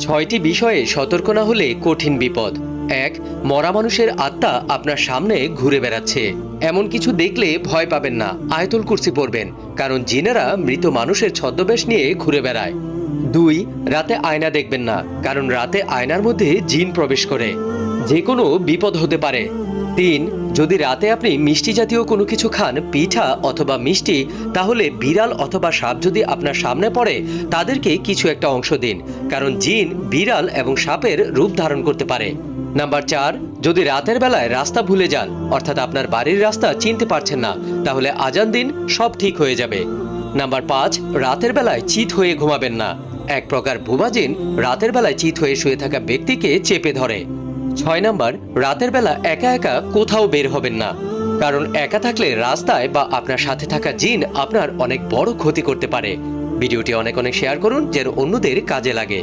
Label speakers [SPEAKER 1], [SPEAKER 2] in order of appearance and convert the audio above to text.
[SPEAKER 1] 6টি বিষয়ে সতর্ক না হলে কঠিন বিপদ। 1. মরা মানুষের আত্মা আপনার সামনে ঘুরে বেড়াচ্ছে। এমন কিছু দেখলে ভয় পাবেন না, আয়াতুল কুরসি পড়বেন, কারণ জিনেরা মৃত মানুষের ছদ্মবেশ নিয়ে ঘুরে বেড়ায়। 2. রাতে আয়না দেখবেন না, কারণ রাতে আয়নার মধ্যে জিন প্রবেশ করে, যে কোনো বিপদ হতে পারে। 3. যদি রাতে আপনি মিষ্টি জাতীয় কোনো কিছু খান, পিঠা অথবা মিষ্টি, তাহলে বিড়াল অথবা সাপ যদি আপনার সামনে পড়ে তাদেরকে কিছু একটা অংশ দিন, কারণ জিন বিড়াল এবং সাপের রূপ ধারণ করতে পারে। নাম্বার 4. যদি রাতের বেলায় রাস্তা ভুলে যান, অর্থাৎ আপনার বাড়ির রাস্তা চিনতে পারছেন না, তাহলে আজান দিন, সব ঠিক হয়ে যাবে। নাম্বার 5. রাতের বেলায় চিত হয়ে ঘুমাবেন না। এক প্রকার ভুয়া জিন রাতের বেলায় চিত হয়ে শুয়ে থাকা ব্যক্তিকে চেপে ধরে। 6 নাম্বার, রাতের বেলা একা একা কোথাও বের হবেন না, কারণ একা থাকলে রাস্তায় বা আপনার সাথে থাকা জিন আপনার অনেক বড় ক্ষতি করতে পারে। ভিডিওটি অনেক শেয়ার করুন যেন অন্যদের কাজে লাগে।